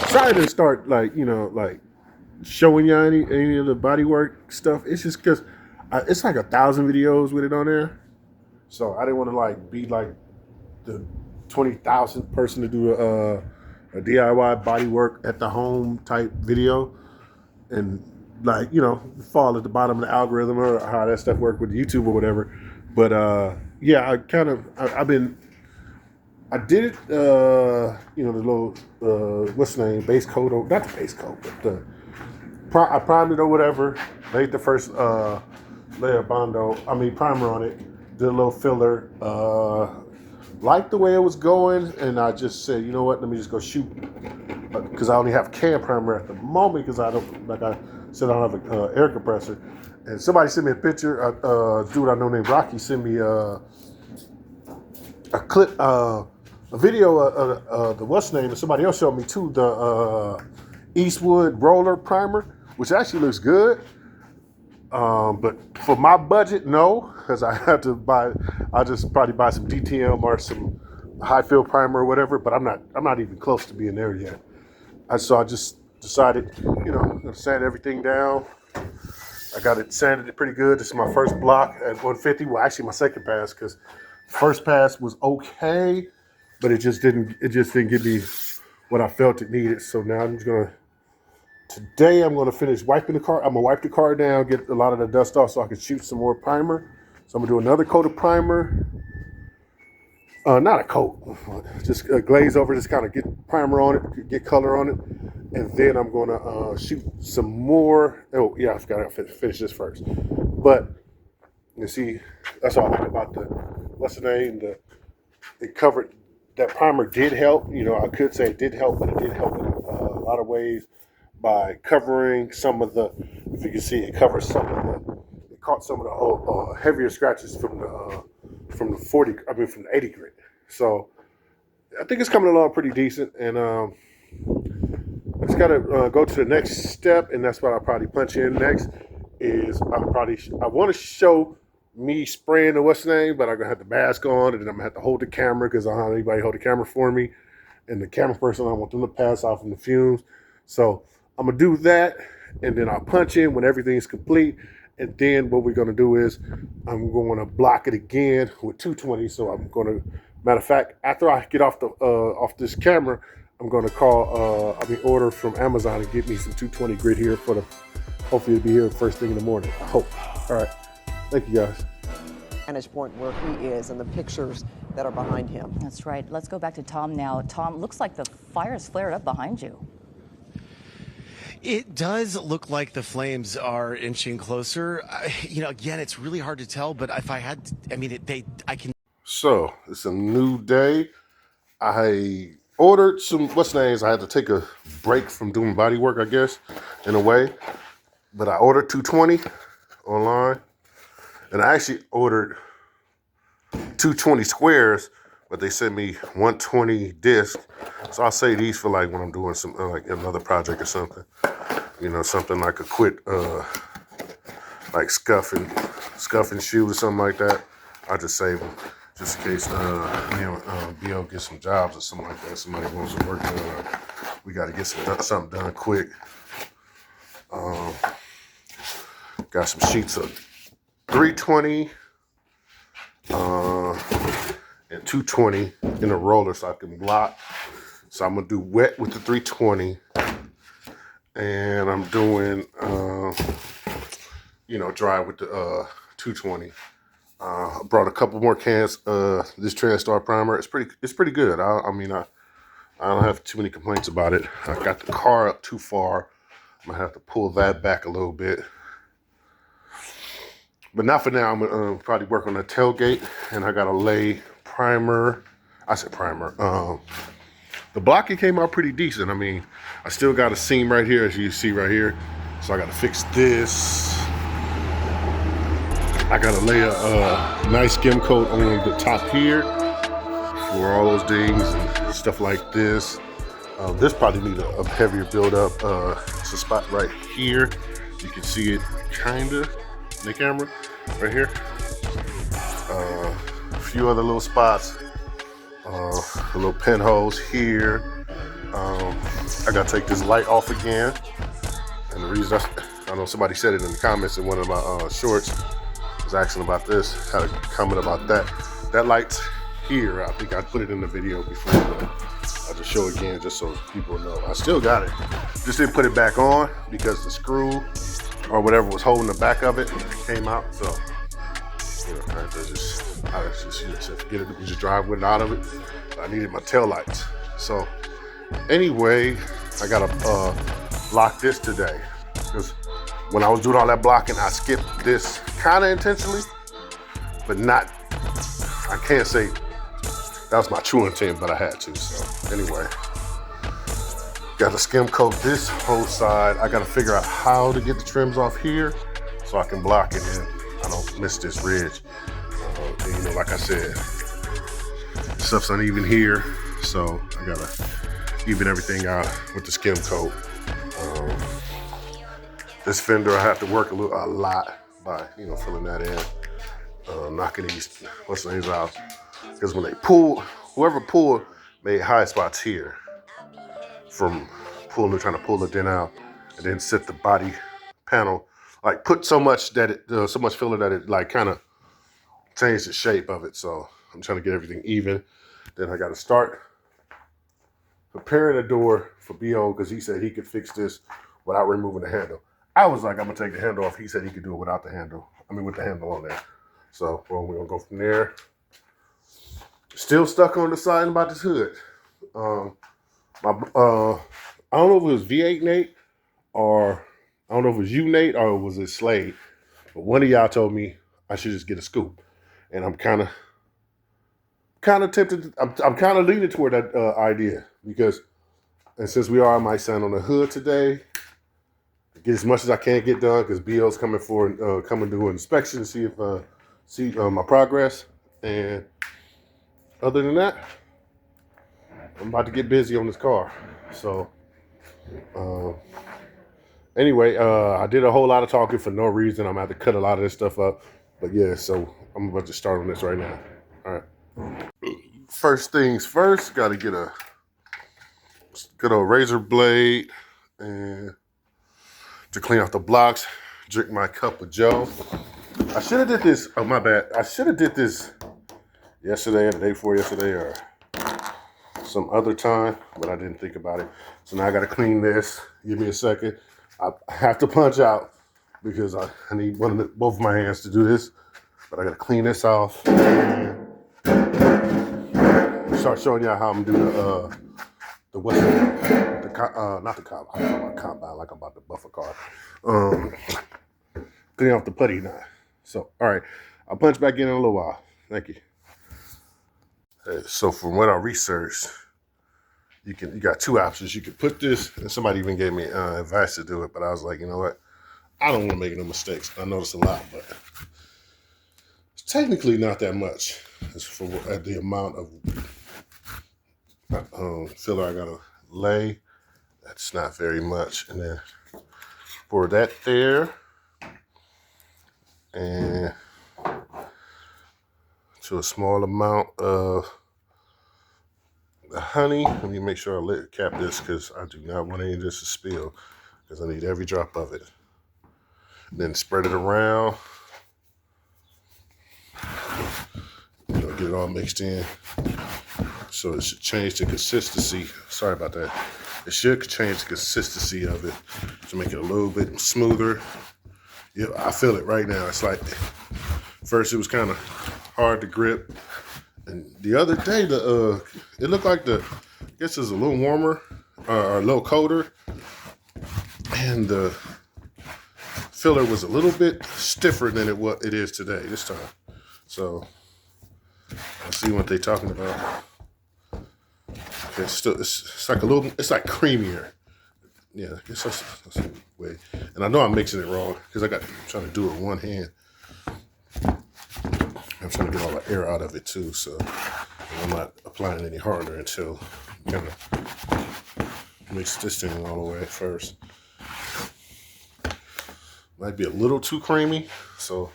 sorry to start like like showing you any of the bodywork stuff. It's just because it's like 1,000 videos with it on there, so I didn't want to like be like the 20,000th person to do a DIY bodywork at the home type video, and like fall at the bottom of the algorithm or how that stuff work with YouTube or whatever. But yeah, I've been I did it, the little, what's the name, base coat, or not the base coat, but I primed it or whatever, laid the first layer of primer on it, did a little filler, liked the way it was going, and I just said, you know what, let me just go shoot, because I only have can primer at the moment, because I don't, like I said, I don't have an air compressor, and somebody sent me a picture, dude I know named Rocky sent me a clip, a video of the what's name, and somebody else showed me too, the Eastwood roller primer, which actually looks good. But for my budget, no, because I have to buy. I'll just probably buy some DTM or some high fill primer or whatever. But I'm not even close to being there yet. So I just decided, I'm gonna sand everything down. I got it sanded pretty good. This is my first block at 150. Well, actually my second pass, because first pass was okay, but it just didn't give me what I felt it needed. So now today I'm gonna finish wiping the car. I'm gonna wipe the car down, get a lot of the dust off so I can shoot some more primer. So I'm gonna do another coat of primer. Not a coat, just a glaze over, just kind of get primer on it, get color on it. And then I'm gonna shoot some more. Oh yeah, I forgot to finish this first. But you see, that's all I like about the, what's the name? It covered, that primer did help. I could say it did help, but it did help in a lot of ways by covering some of the, if you can see, it covers some of it caught some of the heavier scratches from the 40, from the 80 grit. So I think it's coming along pretty decent, and I just gotta go to the next step, and that's what I'll probably punch in next. Is I want to show me spraying the what's name, but I'm gonna have the mask on, and then I'm gonna have to hold the camera because I don't have anybody hold the camera for me, and the camera person, I want them to pass off in the fumes. So I'm gonna do that, and then I'll punch in when everything's complete. And then what we're gonna do is I'm going to block it again with 220. So I'm gonna, matter of fact, after I get off off this camera, I'm gonna order from Amazon and get me some 220 grit here hopefully it'll be here first thing in the morning. I hope. All right. Thank you guys. Vantage point where he is and the pictures that are behind him. That's right. Let's go back to Tom now. Tom, looks like the fire's flared up behind you. It does look like the flames are inching closer. Again, it's really hard to tell, but if I had, I can. So it's a new day. I ordered some what's names. I had to take a break from doing body work, I guess, in a way. But I ordered 220 online, and I actually ordered 220 squares, but they sent me 120 discs. So I'll save these for like when I'm doing some like another project or something. Something like a quick like scuffing shoe or something like that. I'll just save them just in case BO gets some jobs or something like that. Somebody wants some work done. We got to get something done quick. Got some sheets of 320 and 220 in a roller so I can block. So I'm gonna do wet with the 320, and I'm doing dry with the 220. I brought a couple more cans. This TranStar primer, it's pretty good. I don't have too many complaints about it. I got the car up too far. I'm gonna have to pull that back a little bit. But not for now. I'm gonna probably work on the tailgate, and I gotta lay primer. I said primer. The blocking came out pretty decent. I still got a seam right here, as you see right here. So I gotta fix this. I gotta lay a nice skim coat on the top here for all those dings and stuff like this. This probably needs a heavier build-up. It's a spot right here. You can see it kinda in the camera right here. A few other little spots. A little pinholes here. I gotta take this light off again. And the reason I know somebody said it in the comments in one of my shorts, was asking about this, had a comment about that. That light's here. I think I put it in the video before, but I'll just show it again just so people know. I still got it. Just didn't put it back on because the screw or whatever was holding the back of it came out. So, you know, I just forget it. We just drive with it out of it. I needed my tail lights. So, anyway, I gotta block this today because when I was doing all that blocking, I skipped this kind of intentionally, but not. I can't say that was my true intent, but I had to. So anyway, got to skim coat this whole side. I got to figure out how to get the trims off here so I can block it and I don't miss this ridge. And, you know, like I said, stuff's uneven here, so I gotta even everything out with the skim coat. This fender I have to work a lot by, you know, filling that in, knocking these names out. Because when they pull, whoever pulled made high spots here from trying to pull the dent out, and then set the body panel, like put so much that it, so much filler that it like kind of changed the shape of it. So I'm trying to get everything even. Then I got to start preparing the door for BO because he said he could fix this without removing the handle. I was like, I'm gonna take the handle off. He said he could do it without the handle. I mean, with the handle on there. So, well, we're gonna go from there. Still stuck on deciding about this hood. I don't know if it was V8 Nate or I don't know if it was you Nate or was it Slade. But one of y'all told me I should just get a scoop, and I'm kind of tempted. I'm kind of leaning toward that idea because, and since we are, I might sign on the hood today. Get as much as I can get done because BO's coming to do an inspection to see if my progress. And other than that, I'm about to get busy on this car. So anyway, I did a whole lot of talking for no reason. I'm gonna have to cut a lot of this stuff up. But yeah, so I'm about to start on this right now. All right. First things first, got to get a good old razor blade and to clean off the blocks, drink my cup of joe. I should have did this, oh my bad. I should have did this yesterday or the day before yesterday or some other time, but I didn't think about it. So now I got to clean this. Give me a second. I have to punch out because I need both of my hands to do this, but I got to clean this off and start showing y'all how I'm doing not the combine. I'm talking about combine like I'm about to buff a car. Clean off the putty now. So, all right, I'll punch back in a little while. Thank you. So from what I researched, you got two options. You can put this, and somebody even gave me advice to do it, but I was like, you know what? I don't want to make no mistakes. I noticed a lot, but it's technically not that much. It's for the amount of filler I gotta lay. That's not very much. And then pour that there, and to a small amount of the honey. Let me make sure I cap this because I do not want any of this to spill because I need every drop of it. And then spread it around. You know, get it all mixed in. So it should change the consistency. Sorry about that. It should change the consistency of it to make it a little bit smoother. Yeah, I feel it right now. It's like, first it was kind of hard to grip. And the other day, it looked like I guess it was a little warmer, or a little colder. And the filler was a little bit stiffer than it is today, this time. So, let's see what they're talking about. It's like it's like creamier. Yeah, I guess that's the way. And I know I'm mixing it wrong because I'm trying to do it with one hand. I'm trying to get all the air out of it too, so I'm not applying any harder until I kind of mix this thing all the way at first. Might be a little too creamy, so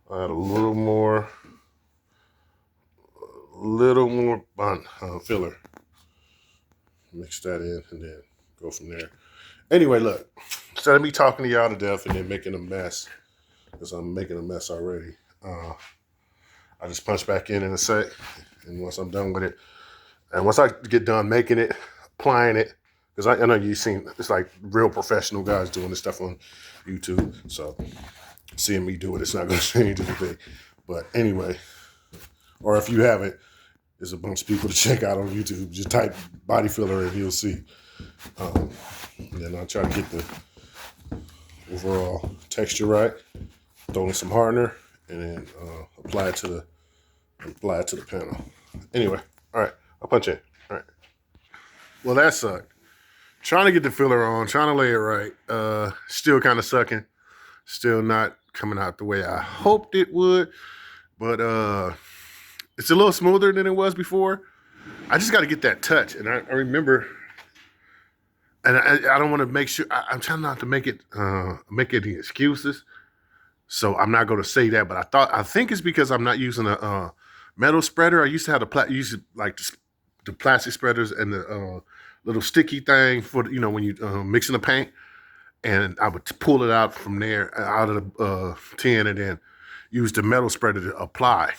I'll add a little more filler. mix that in, and then go from there. Anyway, look, instead of me talking to y'all to death and then making a mess, because I'm making a mess already, I just punch back in a sec, and once I'm done with it, and once I get done making it, applying it, because I know you've seen, it's like real professional guys doing this stuff on YouTube, so seeing me do it, it's not going to change anything. But anyway, or if you haven't, there's a bunch of people to check out on YouTube. Just type body filler and you'll see. And then I'll try to get the overall texture right. Throw in some hardener and then apply it to the panel. Anyway, all right, I'll punch in. All right. Well, that sucked. Trying to get the filler on, trying to lay it right. Still kind of sucking. Still not coming out the way I hoped it would. But it's a little smoother than it was before. I just got to get that touch. And I remember, and I don't want to make sure, I'm trying not to make any excuses. So I'm not going to say that, but I think it's because I'm not using a metal spreader. I used to have the plastic spreaders and the little sticky thing for, when you mixing the paint. And I would pull it out from there, out of the tin, and then use the metal spreader to apply.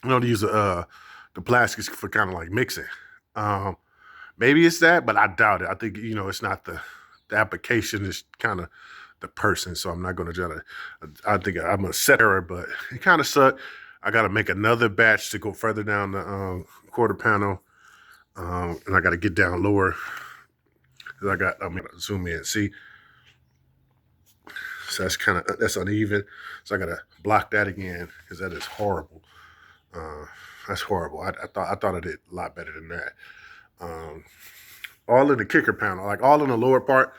I don't use the plastics for kind of like mixing. Maybe it's that, but I doubt it. I think, it's not the application, is kind of the person. So I'm not going to try to, I think I'm going to set error, but it kind of sucked. I got to make another batch to go further down the quarter panel. And I got to get down lower. I'm going to zoom in. See? So that's uneven. So I got to block that again because that is horrible. That's horrible. I thought I did a lot better than that. All in the kicker panel, like all in the lower part.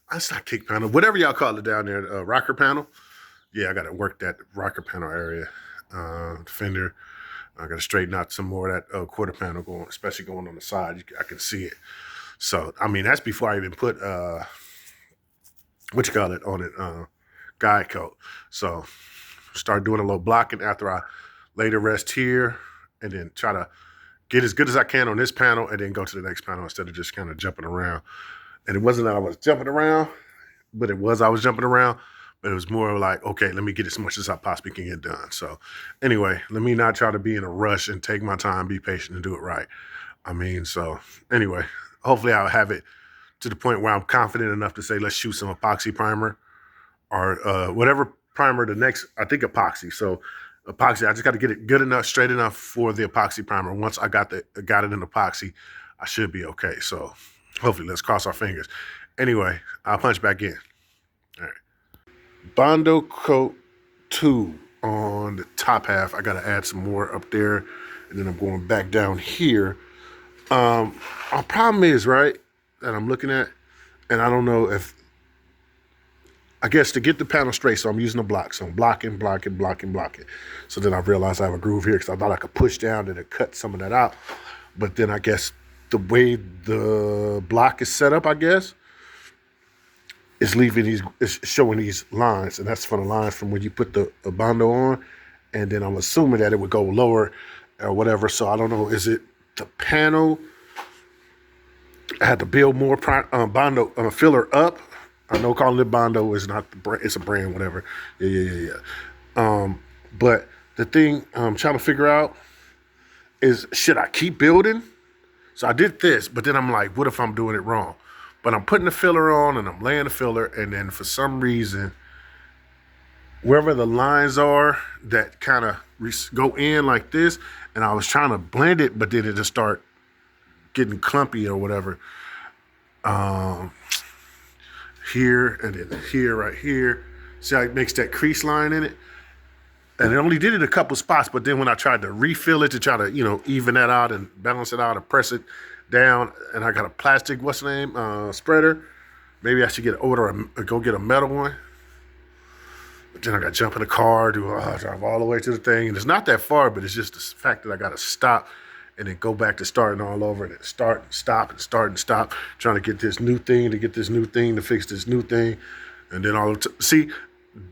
That's not kick panel, whatever y'all call it down there, rocker panel. Yeah, I got to work that rocker panel area. Fender. I got to straighten out some more of that quarter panel going, especially going on the side. I can see it. So, that's before I even put, on it, guide coat. So, start doing a little blocking after I lay the rest here and then try to get as good as I can on this panel and then go to the next panel instead of just kind of jumping around. And it wasn't that I was jumping around, but I was jumping around. But it was more like, okay, let me get as much as I possibly can get done. So, anyway, let me not try to be in a rush and take my time, be patient, and do it right. So, anyway, hopefully I'll have it to the point where I'm confident enough to say, let's shoot some epoxy primer or whatever primer I think epoxy. So epoxy, I just got to get it good enough, straight enough for the epoxy primer. Once I got it in epoxy, I should be okay. So hopefully, let's cross our fingers. Anyway, I'll punch back in. All right. Bondo coat 2 on the top half. I got to add some more up there. And then I'm going back down here. Our problem is, right, that I'm looking at, and I don't know if, I guess to get the panel straight, so I'm using a block. So I'm blocking. So then I realized I have a groove here because I thought I could push down and it cut some of that out. But then I guess the way the block is set up, is showing these lines. And that's from the lines from when you put the Bondo on. And then I'm assuming that it would go lower or whatever. So I don't know, is it the panel? I had to build more Bondo filler up. I know calling it Bondo is not the brand, it's a brand, whatever. Yeah. But the thing I'm trying to figure out is, should I keep building? So I did this, but then I'm like, what if I'm doing it wrong? But I'm putting the filler on and I'm laying the filler, and then for some reason, wherever the lines are that kind of go in like this, and I was trying to blend it, but then it just start getting clumpy or whatever. Here and then here, right here. See how it makes that crease line in it? And it only did it a couple spots, but then when I tried to refill it to try to, even that out and balance it out and press it down, and I got a plastic, spreader. Maybe I should go get a metal one. But then I got to jump in the car, drive all the way to the thing. And it's not that far, but it's just the fact that I got to stop and then go back to starting all over and then start and stop and start and stop, trying to get this new thing, to fix this new thing. And then see,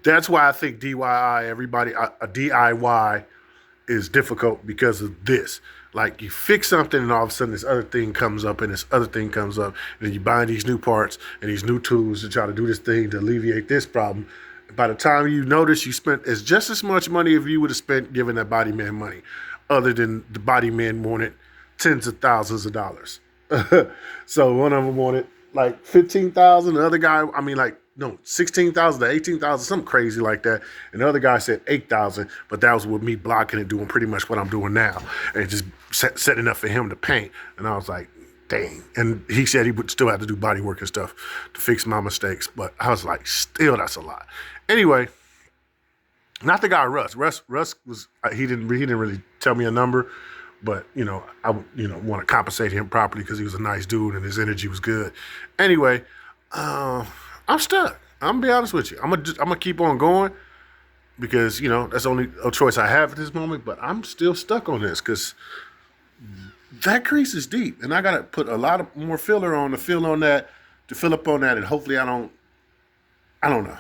that's why I think DIY is difficult because of this. Like you fix something and all of a sudden this other thing comes up and this other thing comes up, and then you buy these new parts and these new tools to try to do this thing to alleviate this problem. By the time you notice, you spent it's just as much money if you would have spent giving that body man money, other than the body man wanted tens of thousands of dollars. So one of them wanted like 15,000. The other guy, I mean, like no, 16,000 to 18,000, something crazy like that. And the other guy said 8,000, but that was with me blocking and doing pretty much what I'm doing now, and just setting up for him to paint. And I was like, dang. And he said he would still have to do body work and stuff to fix my mistakes, but I was like, still, that's a lot. Anyway, not the guy Russ. Russ was he didn't really tell me a number, but I would want to compensate him properly because he was a nice dude and his energy was good. Anyway, I'm stuck. I'm gonna be honest with you. I'm gonna keep on going because that's the only choice I have at this moment. But I'm still stuck on this because that crease is deep, and I gotta put a lot of more filler on to fill up on that, and hopefully I don't know.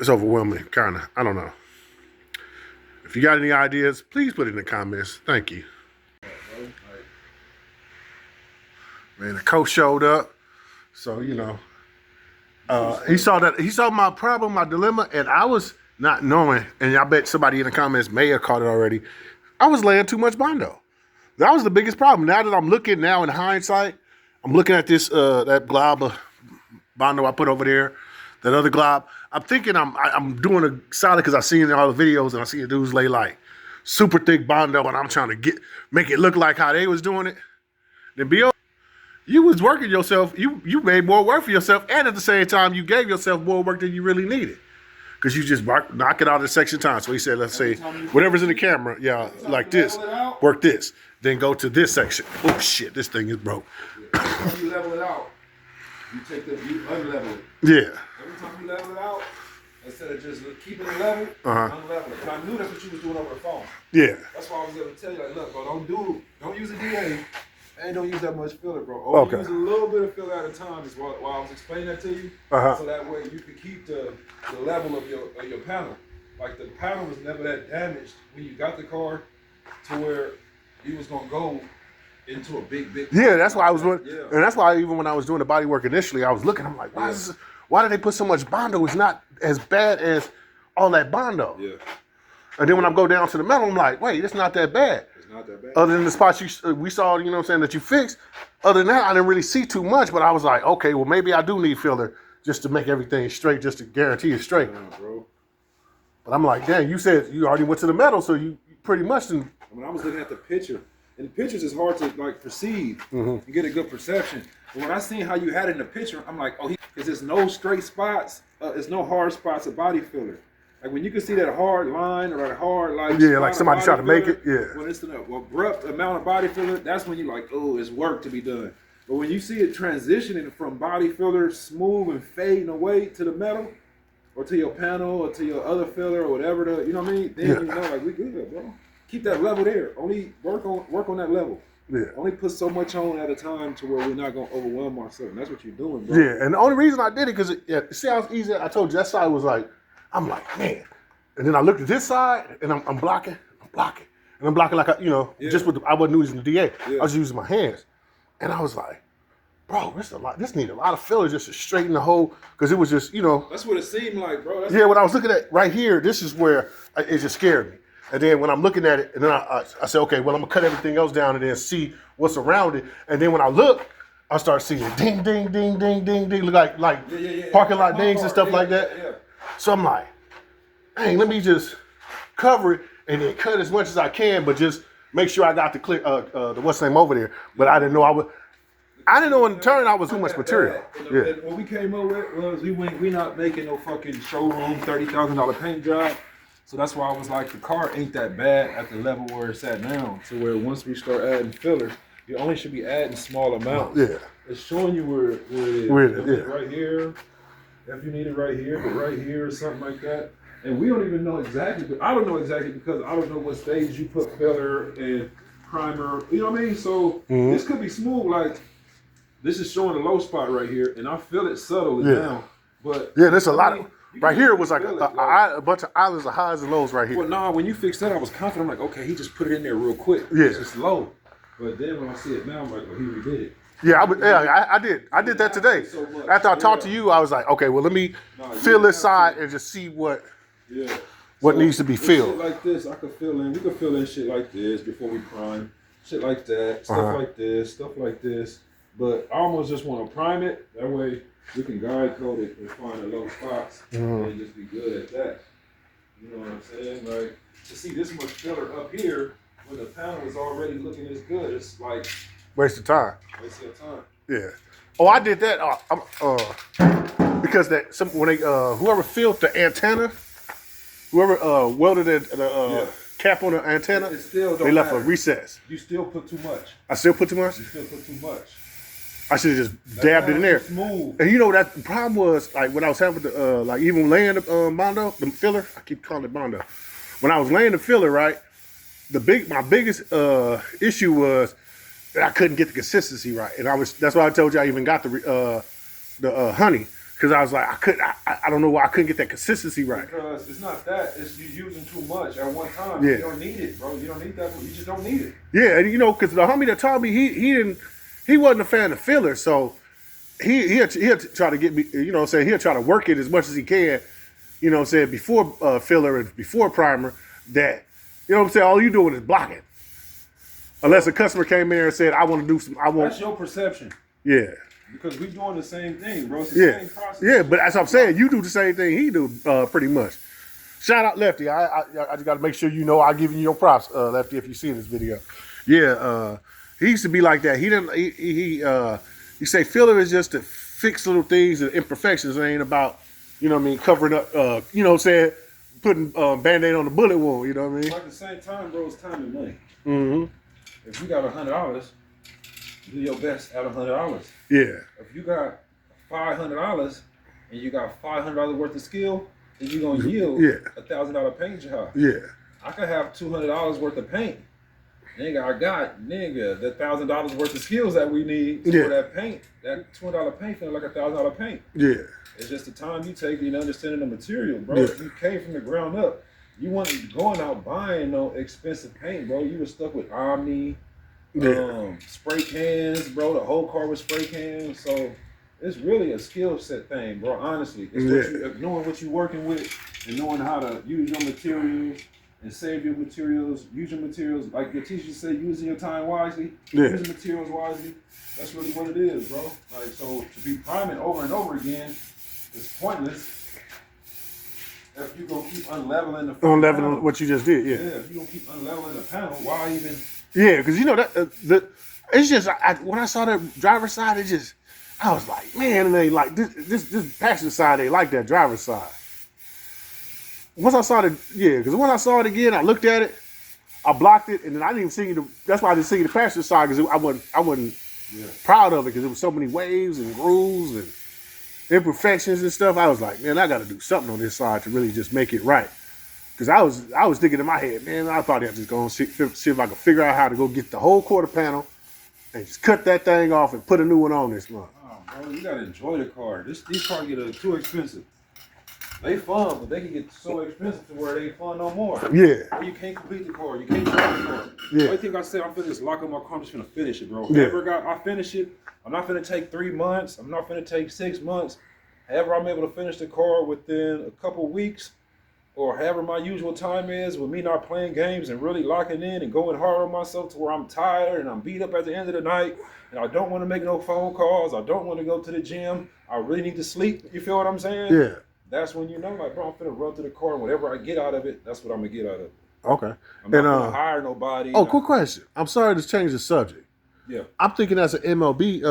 It's overwhelming, kind of. I don't know. If you got any ideas, please put it in the comments. Thank you. Man, the coach showed up, so he saw my problem, my dilemma, and I was not knowing, and I bet somebody in the comments may have caught it already. I was laying too much Bondo. That was the biggest problem. Now that I'm looking now in hindsight, I'm looking at this that glob of Bondo I put over there, that other glob. I'm thinking I'm doing a solid because I seen all the videos and I see the dudes lay like super thick Bondo, and I'm trying to make it look like how they was doing it. Then B.O., you was working yourself. You made more work for yourself, and at the same time, you gave yourself more work than you really needed because you just knock it out of the section time. So he said, let's say whatever's in the camera, like this, work this, then go to this section. Oh shit, this thing is broke. Every time you level it out, you unlevel it. Yeah. Every time you level it out, instead of just keeping it level, unlevel it. And I knew that's what you was doing over the phone. Yeah. That's why I was able to tell you, like, look, bro, don't use a DA, and don't use that much filler, bro. Only use a little bit of filler at a time is while I was explaining that to you. So that way you can keep the level of your panel. Like the panel was never that damaged when you got the car to where you was gonna go into a big. Yeah, that's why I was doing, yeah. And that's why even when I was doing the body work initially, I was looking. I'm like, why did they put so much Bondo? It's not as bad as all that Bondo. Yeah. And then when I go down to the metal, I'm like, wait, it's not that bad. It's not that bad. Other than the spots we saw, that you fixed. Other than that, I didn't really see too much. But I was like, okay, well maybe I do need filler just to make everything straight, just to guarantee it's straight. Yeah, bro. But I'm like, dang, you said you already went to the metal, so you pretty much didn't. When I was looking at the picture, and the pictures is hard to like perceive and get a good perception. But when I seen how you had it in the picture, I'm like, because there's no straight spots, there's no hard spots of body filler. Like when you can see that hard line or that hard like somebody trying to make it, When it's an abrupt amount of body filler, that's when you're like, oh, it's work to be done. But when you see it transitioning from body filler smooth and fading away to the metal, or to your panel, or to your other filler, or whatever you know what I mean? Then you know, like we good, bro. Keep that level there. Only work on that level. Yeah. Only put so much on at a time to where we're not gonna overwhelm ourselves. And that's what you're doing, bro. Yeah, and the only reason I did it because see how it's easy. I told you that side was like, I'm like, man. And then I looked at this side and I'm blocking, and I'm blocking like just with I wasn't using the DA. I was using my hands, and I was like, bro, this need a lot of filler just to straighten the whole, because it was just That's what it seemed like, bro. When I was looking at right here, this is where it just scared me. And then when I'm looking at it, and then I said, okay, well, I'm gonna cut everything else down and then see what's around it. And then when I look, I start seeing ding, ding, ding, ding, ding, ding, like parking lot dings and stuff like that. Yeah. So I'm like, hey, let me just cover it and then cut as much as I can, but just make sure I got the clear, the what's name over there. But I didn't know I didn't know in turn I was too much material. And what we came up with was we not making no fucking showroom $30,000 paint job. So that's why I was like, the car ain't that bad at the level where it's at now. To where once we start adding filler, you only should be adding small amounts. Yeah. It's showing you where it is. Right here, if you need it right here, but right here or something like that. And we don't even know exactly, but I don't know exactly because I don't know what stage you put filler and primer, you know what I mean? So this could be smooth, like this is showing a low spot right here, and I feel it subtly now. But there's a lot of Right here was like a bunch of islands of highs and lows right here. Well, nah, when you fixed that, I was confident. I'm like, okay, he just put it in there real quick. Yeah. It's just low. But then when I see it now, I'm like, well, he redid it. Yeah, I did that today. After I talked to you, I was like, okay, well, let me fill this side and just see what needs to be filled. Shit like this, we could fill in shit like this before we prime. Shit like that, stuff like this. But I almost just want to prime it. That way we can guide code it and find the low spots and just be good at that. You know what I'm saying? Like, to see this much filler up here when the panel is already looking this good, it's like waste of time. waste of time. Yeah. Oh, I did that. Because when they whoever filled the antenna, whoever welded the cap on the antenna, It still don't they left matter. a recess. You still put too much. I still put too much. You still put too much. I should have just dabbed it in there. Smooth. And you know that the problem was like when I was having the like even laying the Bondo, the filler. I keep calling it Bondo. When I was laying the filler, right, my biggest issue was that I couldn't get the consistency right, and that's why I told you I even got the honey, because I was like I don't know why I couldn't get that consistency right. Because it's not that, it's you using too much at one time. Yeah. You don't need it, bro. You don't need that. You just don't need it. Yeah, and you know, because the homie that taught me, he wasn't a fan of filler, so he'll try to get me, you know what I'm saying, he'll try to work it as much as he can, you know what I'm saying, before filler and before primer, that, you know what I'm saying, all you doing is blocking. Unless a customer came in there and said, I want to do That's your perception. Yeah. Because we doing the same thing, bro. It's the same process. Yeah, but that's what I'm saying. You do the same thing he do, pretty much. Shout out Lefty. I just got to make sure you know I'm giving you your props, Lefty, if you see this video. Yeah, he used to be like that. He didn't. He say filler is just to fix little things and imperfections. It ain't about, you know what I mean, covering up. You know what I'm saying, putting Band-Aid on the bullet wound. You know what I mean. But at the same time, bro, it's time and money. Mm-hmm. If you got $100, do your best at $100. Yeah. If you got $500 and you got $500 worth of skill, then you're gonna yield $1,000 paint job. Yeah. I could have $200 worth of paint. Nigga, I got the $1,000 worth of skills that we need for that paint. That $200 paint feels like $1,000 paint. Yeah. It's just the time you take in understanding the material, bro. If you came from the ground up, you weren't going out buying no expensive paint, bro. You were stuck with Omni, spray cans, bro. The whole car was spray cans. So it's really a skill set thing, bro. Honestly, it's knowing what you're working with and knowing how to use your materials and save your materials, use your materials. Like your teacher said, using your time wisely, using materials wisely. That's really what it is, bro. Like, so to be priming over and over again is pointless if you're gonna keep unleveling the panel. What you just did, if you're gonna keep unleveling the panel, why even? Yeah, because you know that it's just when I saw that driver's side, I was like, man, and they like this passenger side, they like that driver's side. Once I saw because when I saw it again, I looked at it, I blocked it, and then I didn't even see that's why I didn't see the passenger side, because I wasn't proud of it, because there was so many waves and grooves and imperfections and stuff. I was like, man, I got to do something on this side to really just make it right. Because I was thinking in my head, man, I probably have to just go and see if I can figure out how to go get the whole quarter panel and just cut that thing off and put a new one on this month. Oh, bro, you gotta enjoy the car. These cars get too expensive. They fun, but they can get so expensive to where they ain't fun no more. Yeah. You can't complete the car. You can't drive the car. Yeah. The only thing I said, I'm finna just lock up my car. I'm just finna finish it, bro. I finish it. I'm not finna take 3 months. I'm not finna take 6 months. However, I'm able to finish the car within a couple weeks, or however my usual time is, with me not playing games and really locking in and going hard on myself to where I'm tired and I'm beat up at the end of the night and I don't want to make no phone calls. I don't want to go to the gym. I really need to sleep. You feel what I'm saying? Yeah. That's when you know, like, bro, I'm finna run to the car and whatever I get out of it, that's what I'm gonna get out of it. Okay. I'm not gonna hire nobody. Oh, quick question. I'm sorry to change the subject. Yeah. I'm thinking that's an MLB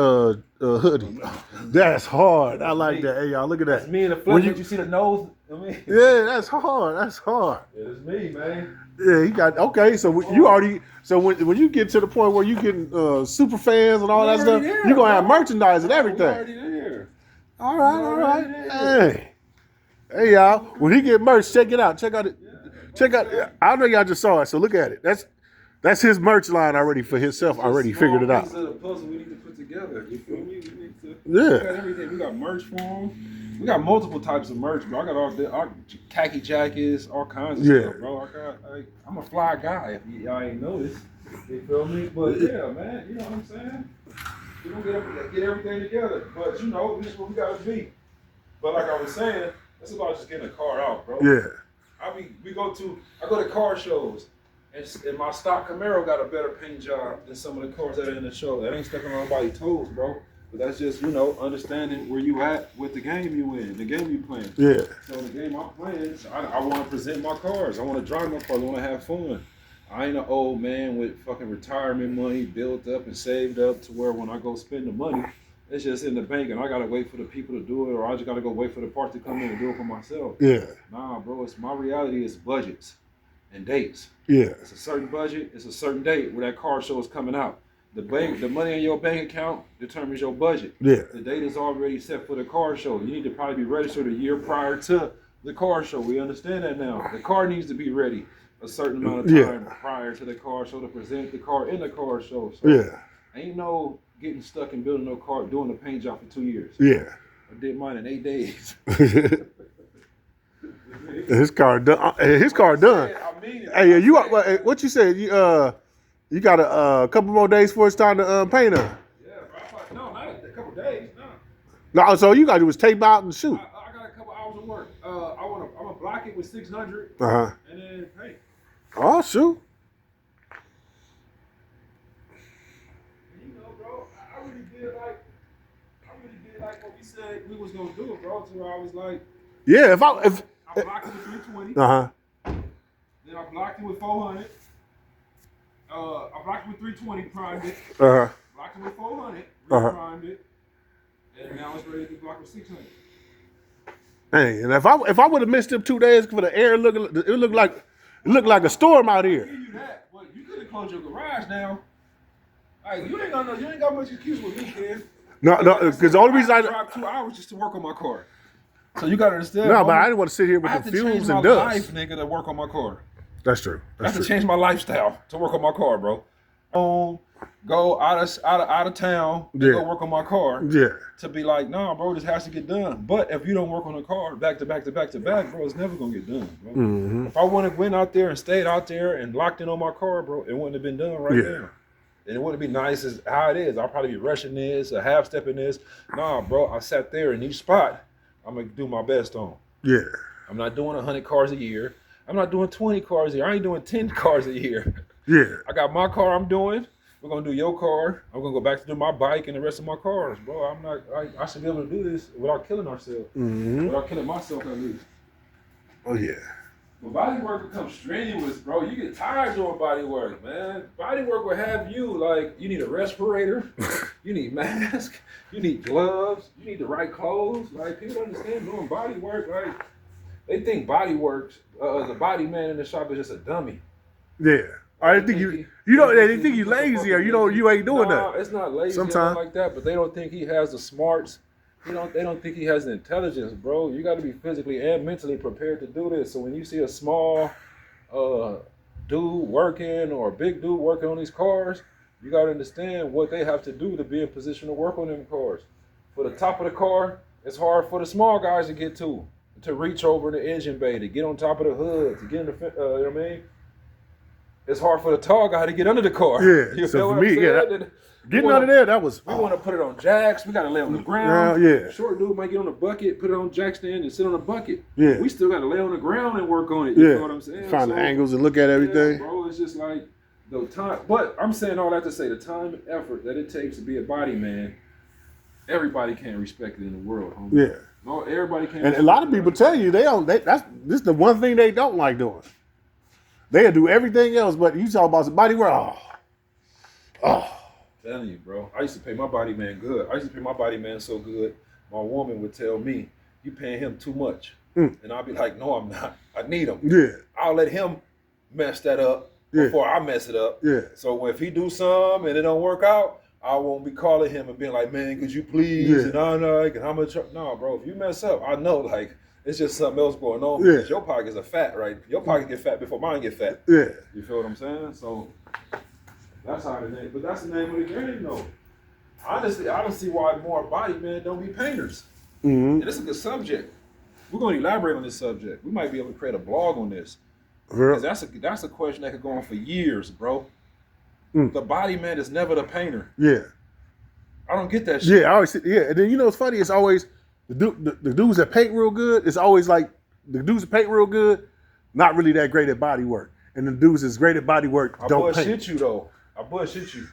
hoodie. That's hard. I like that. Hey, y'all, look at that. That's me in the flesh. Did you see the nose? Yeah, that's hard. That's hard. Yeah, it's me, man. Yeah, he got you already. So when you get to the point where you getting super fans and all that stuff, you're gonna have merchandise and everything. Already there. All right. Hey, y'all. When he get merch, check it out. Check out. I know y'all just saw it, so look at it. That's his merch line already for himself. Already figured it out. This is a puzzle we need to put together. You feel me? We need to. Yeah. We got everything. We got merch for him. We got multiple types of merch, bro. I got all khaki jackets, all kinds of stuff, bro. I'm a fly guy. If y'all ain't noticed, you feel me? But yeah, man, you know what I'm saying? We don't get everything together, but you know, this is what we gotta be. But like I was saying, it's about just getting a car out, bro. Yeah. I go to car shows, and my stock Camaro got a better paint job than some of the cars that are in the show. That ain't stepping on nobody's toes, bro. But that's just, you know, understanding where you at with the game you in, the game you playing. Yeah. So the game I'm playing, I want to present my cars. I want to drive my cars. I want to have fun. I ain't an old man with fucking retirement money built up and saved up to where when I go spend the money, it's just in the bank and I gotta wait for the people to do it, or I just gotta go wait for the parts to come in and do it for myself. Yeah. Nah, bro, my reality is budgets and dates. Yeah. It's a certain budget, it's a certain date where that car show is coming out. The money in your bank account determines your budget. Yeah. The date is already set for the car show. You need to probably be registered a year prior to the car show. We understand that now. The car needs to be ready a certain amount of time prior to the car show to present the car in the car show. So ain't no getting stuck in building no car, doing a paint job for 2 years. Yeah. I did mine in 8 days. His car done. His car done. I mean it. Hey, you what you said? You got a couple more days before it's time to paint her. Yeah, bro. No, not a couple days. No. No, so you got to do is tape out and shoot. I got a couple hours of work. I'm gonna block it with 600. And then paint. Oh shoot. You know, bro, I really did like what we said we was gonna do, bro. To where I was like, yeah, I blocked it with 320. Then I blocked it with 400. I blocked it with 320, primed it. Blocked it with 400, primed it, and now it's ready to block with 600. Hey, and if I would have missed them 2 days for the air, it looked like a storm out here. I give you that, but you could have closed your garage now. Like you ain't got much excuse with me, kid. No, because the only reason I drive 2 hours just to work on my car. So you gotta understand. No, but I didn't want to sit here with the fumes and dust. I have to change my life, nigga, to work on my car. That's true. I have to change my lifestyle to work on my car, bro. Go out of town and go work on my car. Yeah. To be like, nah, bro, this has to get done. But if you don't work on the car back to back, bro, it's never gonna get done, bro. Mm-hmm. If I wouldn't have went out there and stayed out there and locked in on my car, bro, it wouldn't have been done right now. And it wouldn't be nice as how it is. I'll probably be rushing this, a half stepping this. Nah, bro, I sat there in each spot. I'm gonna do my best on. Yeah. I'm not doing 100 cars a year. I'm not doing 20 cars a year. I ain't doing 10 cars a year. Yeah. I got my car I'm doing. We're gonna do your car. I'm gonna go back to do my bike and the rest of my cars, bro. I should be able to do this without killing ourselves. Mm-hmm. Without killing myself at least. Oh yeah. But body work becomes strenuous, bro. You get tired doing body work, man. Body work will have you like, you need a respirator, you need mask, you need gloves, you need the right clothes. Like, people don't understand doing body work. Like, they think body works, the body man in the shop is just a dummy. Yeah. I think they think you lazy or you ain't doing that. It's not lazy sometimes like that, but they don't think he has the smarts. They don't think he has the intelligence, bro. You got to be physically and mentally prepared to do this. So when you see a small dude working or a big dude working on these cars, you got to understand what they have to do to be in position to work on them cars. For the top of the car, it's hard for the small guys to get to reach over the engine bay, to get on top of the hood, to get in the, you know what I mean? It's hard for the tall guy to get under the car. Yeah, you so for me, getting under there, that was... We want to put it on jacks. We got to lay on the ground. Yeah. Short dude might get on the bucket, put it on jack stand, and sit on the bucket. Yeah. We still got to lay on the ground and work on it. You know what I'm saying? Find the angles and look at everything. Yeah, bro, it's just like the time. But I'm saying all that to say the time and effort that it takes to be a body man, everybody can't respect it in the world, homie. Yeah. No, everybody can't. And a lot of people tell you this is the one thing they don't like doing. They'll do everything else, but you talk about some body work. Telling you, bro. I used to pay my body man good. I used to pay my body man so good, my woman would tell me, you paying him too much. And I'll be like, no, I'm not. I need him. Yeah. I'll let him mess that up before I mess it up. Yeah. So if he do some and it don't work out, I won't be calling him and being like, man, could you please? Yeah. And I'm like, and how much? No, bro, if you mess up, I know, like, it's just something else going on because your pockets are fat, right? Your pockets get fat before mine get fat. Yeah. You feel what I'm saying? So that's how the name, but that's the name of the game, though. Honestly, I don't see why more body men don't be painters. And it's a good subject. We're going to elaborate on this subject. We might be able to create a blog on this. Because that's a question that could go on for years, bro. The body man is never the painter. Yeah. I don't get that shit. Yeah, I always and then you know what's funny? It's always the dudes that paint real good. It's always like the dudes that paint real good, not really that great at body work, and the dudes that's great at body work I don't bullshit paint. you though. I bullshit you.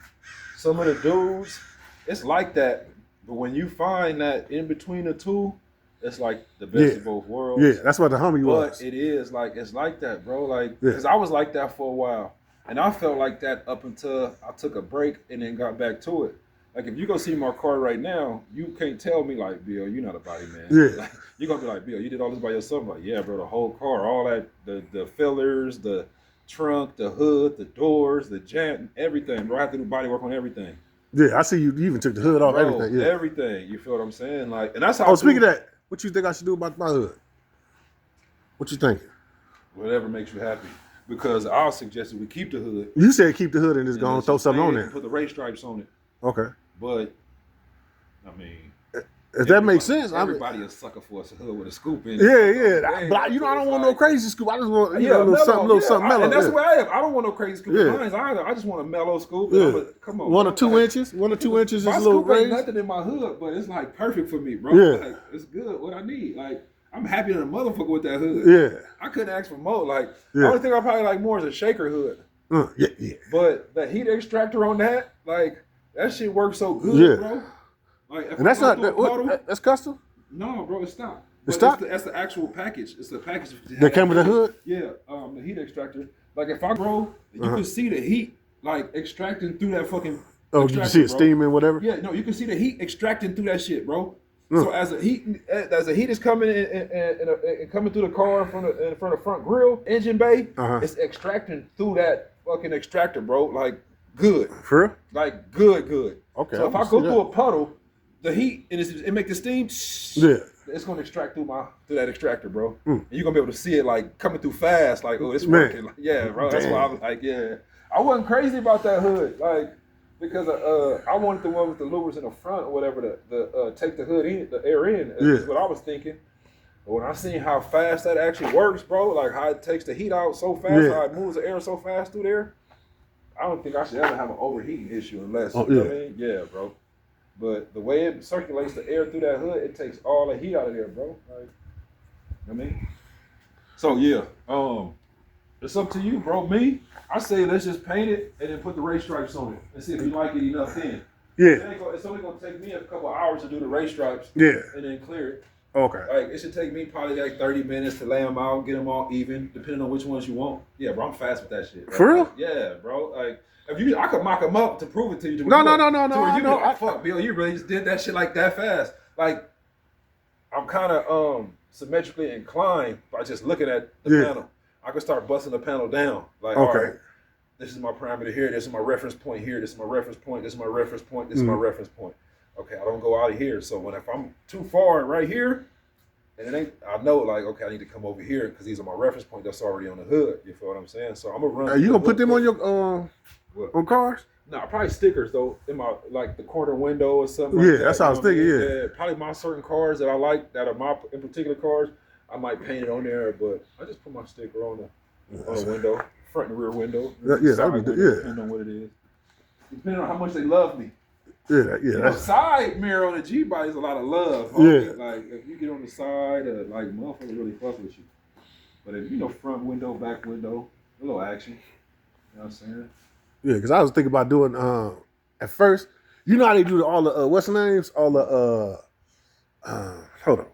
Some of the dudes, it's like that. But when you find that in between the two, it's like the best of both worlds. Yeah, that's what the homie was. But it is like it's like that, bro. Like because I was like that for a while, and I felt like that up until I took a break and then got back to it. Like if you go see my car right now, you can't tell me like, Bill, you're not a body man. Yeah. Like, you're gonna be like, Bill, you did all this by yourself. I'm like, yeah, bro, the whole car, all that, the fillers, the trunk, the hood, the doors, the jam, everything, bro. I have to do body work on everything. Yeah, I see you even took the hood off, Bro, everything. Yeah. Everything. You feel what I'm saying? Like, and that's how. Speaking of that, what you think I should do about my hood? What you thinking? Whatever makes you happy. Because I suggested we keep the hood. You said keep the hood and just go and throw something on there. Put the race stripes on it. Okay. But I mean, if that makes sense, everybody a sucker for a hood with a scoop in it. Yeah. But I don't want no crazy scoop. I just want a little something mellow. And that's where I am. I don't want no crazy scoop in mine either. I just want a mellow scoop. Yeah. Come on, 1 or 2 inches. 1 or 2 inches is a little raised. raised. Nothing in my hood, but it's like perfect for me, bro. Yeah. Like, it's good. What I need. Like, I'm happy than a motherfucker with that hood. Yeah. I couldn't ask for more. Like, the only thing I probably like more is a shaker hood. Yeah. But the heat extractor on that, like, that shit works so good, bro. Like, and that's not that's custom. No, bro, it's stock. It's stock. That's the actual package. It's the package that came with the hood. Yeah, the heat extractor. Like if I grow, you can see the heat like extracting through that fucking. Oh, you can see it steaming, whatever. Yeah, no, you can see the heat extracting through that shit, bro. So as the heat is coming in and coming through the car from the front grill engine bay, it's extracting through that fucking extractor, bro. Like good. For real? Like good. Okay. So if I go through a puddle, the heat and it make the steam. Yeah. It's gonna extract through that extractor, bro. And you're gonna be able to see it like coming through fast, like it's working. Like, yeah, bro. That's why I was like, yeah. I wasn't crazy about that hood, like because I wanted the one with the louvers in the front or whatever to take the hood in, the air in. Is what I was thinking. But when I seen how fast that actually works, bro, like how it takes the heat out so fast, how it moves the air so fast through there, I don't think I should ever have an overheating issue unless you know what I mean? Yeah, bro. But the way it circulates the air through that hood, it takes all the heat out of there, bro. Like, you know what I mean? So yeah, it's up to you, bro. Me, I say let's just paint it and then put the race stripes on it and see if you like it enough then. Yeah. It's only gonna take me a couple hours to do the race stripes. Yeah. And then clear it. Okay. Like it should take me probably like 30 minutes to lay them out, get them all even, depending on which ones you want. Yeah, bro, I'm fast with that shit. Bro. For real? Yeah, bro. Like. I could mock them up to prove it to you. No. You know, like, fuck, Bill, you really just did that shit like that fast. Like, I'm kind of symmetrically inclined by just looking at the panel. I could start busting the panel down. Like, all right, this is my parameter here. This is my reference point here. This is my reference point. This is my reference point. This is my reference point. Okay, I don't go out of here. So if I'm too far right here, and it ain't, I know like, okay, I need to come over here because these are my reference point that's already on the hood. You feel what I'm saying? So I'm gonna run. You gonna put them on your on cars? No, probably stickers though in my like the corner window or something. Yeah, like that, that's how I was thinking. Yeah, probably my certain cars that I like that are my in particular cars. I might paint it on there, but I just put my sticker on the window, front and rear window. Yeah, that'd be good. Depending on what it is, depending on how much they love me. Yeah. You know, side mirror on the G bike is a lot of love. Yeah, like if you get on the side, like motherfuckers really fuck with you. But if front window, back window, a little action. You know what I'm saying? Yeah, because I was thinking about doing at first. You know how they do all the what's the names? All the hold on.